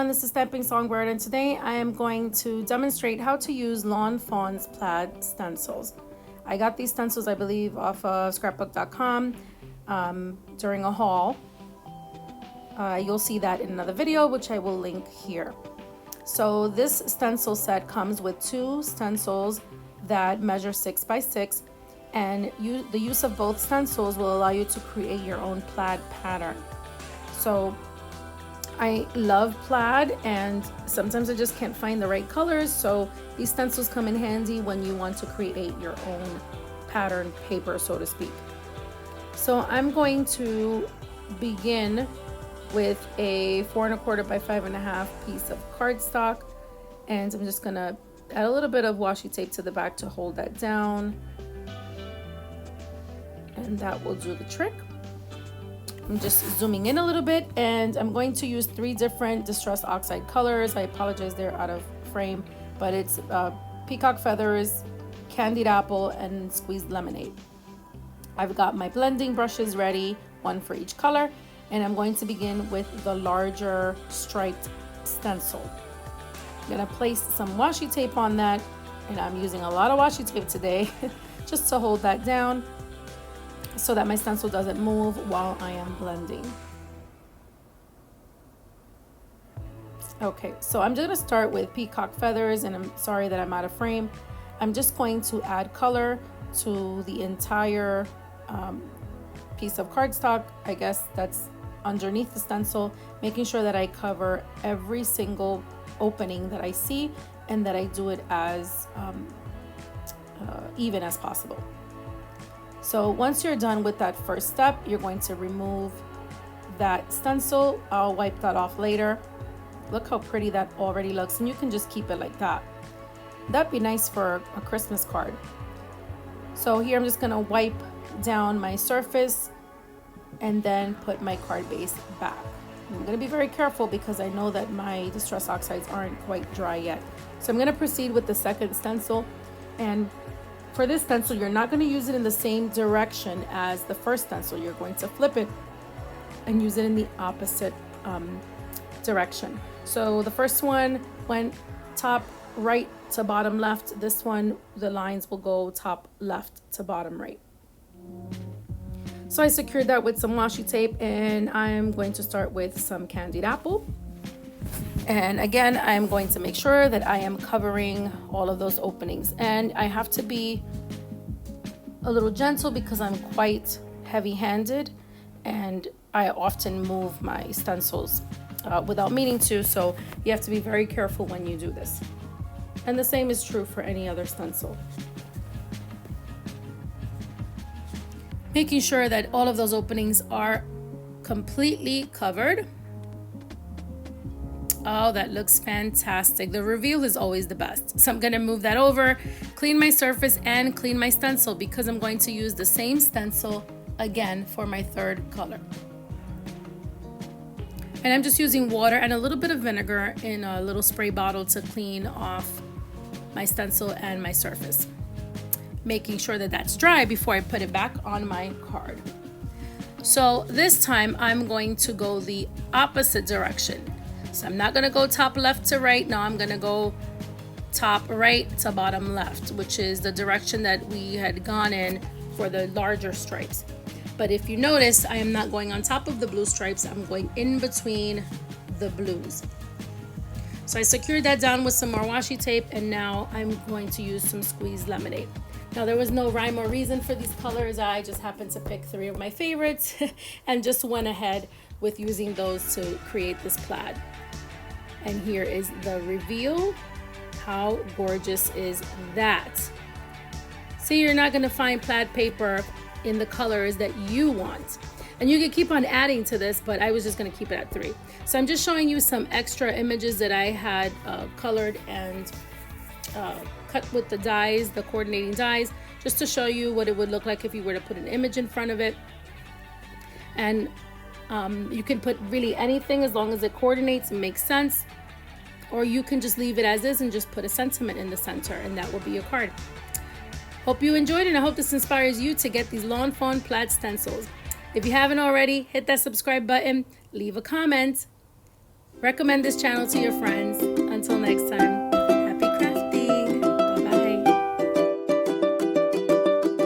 everyone, this is Stamping Songbird, and today I am going to demonstrate how to use Lawn Fawn's plaid stencils. I got these stencils, I believe, off of scrapbook.com during a haul. You'll see that in another video, which I will link here. So this stencil set comes with 2 stencils that measure 6 by 6, and the use of both stencils will allow you to create your own plaid pattern. So I love plaid, and sometimes I just can't find the right colors, so these stencils come in handy when you want to create your own pattern paper, so to speak. So I'm going to begin with a 4 1/4 by 5 1/2 piece of cardstock, and I'm just gonna add a little bit of washi tape to the back to hold that down, and that will do the trick. I'm just zooming in a little bit, and I'm going to use 3 different distress oxide colors. I apologize, they're out of frame, but it's peacock feathers, candied apple, and squeezed lemonade. I've got my blending brushes ready, 1 for each color, and I'm going to begin with the larger striped stencil. I'm gonna place some washi tape on that, and I'm using a lot of washi tape today just to hold that down so that my stencil doesn't move while I am blending. Okay, so I'm just gonna start with peacock feathers, and I'm sorry that I'm out of frame. I'm just going to add color to the entire piece of cardstock, I guess that's underneath the stencil, making sure that I cover every single opening that I see and that I do it as even as possible. So once you're done with that first step, you're going to remove that stencil. I'll wipe that off later. Look how pretty that already looks, and you can just keep it like that. That'd be nice for a Christmas card. So here I'm just gonna wipe down my surface and then put my card base back. I'm gonna be very careful because I know that my distress oxides aren't quite dry yet. So I'm gonna proceed with the second stencil, and for this stencil, you're not going to use it in the same direction as the first stencil. You're going to flip it and use it in the opposite direction. So the first one went top right to bottom left. This one, the lines will go top left to bottom right. So I secured that with some washi tape, and I'm going to start with some candied apple. And again, I'm going to make sure that I am covering all of those openings, and I have to be a little gentle because I'm quite heavy-handed and I often move my stencils without meaning to, so you have to be very careful when you do this. And the same is true for any other stencil. Making sure that all of those openings are completely covered. Oh, that looks fantastic. The reveal is always the best. So I'm gonna move that over, clean my surface, and clean my stencil because I'm going to use the same stencil again for my third color. And I'm just using water and a little bit of vinegar in a little spray bottle to clean off my stencil and my surface, making sure that that's dry before I put it back on my card. So this time I'm going to go the opposite direction. So I'm not gonna go top left to right. Now I'm gonna go top right to bottom left, which is the direction that we had gone in for the larger stripes. But if you notice, I am not going on top of the blue stripes. I'm going in between the blues. So I secured that down with some more washi tape, and now I'm going to use some squeezed lemonade. Now there was no rhyme or reason for these colors. I just happened to pick 3 of my favorites and just went ahead with using those to create this plaid. And here is the reveal. How gorgeous is that? See, you're not gonna find plaid paper in the colors that you want. And you can keep on adding to this, but I was just gonna keep it at 3. So I'm just showing you some extra images that I had colored and cut with the dies, the coordinating dies, just to show you what it would look like if you were to put an image in front of it. And you can put really anything as long as it coordinates and makes sense, or you can just leave it as is and just put a sentiment in the center, and that will be your card. Hope you enjoyed, and I hope this inspires you to get these Lawn Fawn plaid stencils. If you haven't already, hit that subscribe button, leave a comment. Recommend this channel to your friends. Until next time.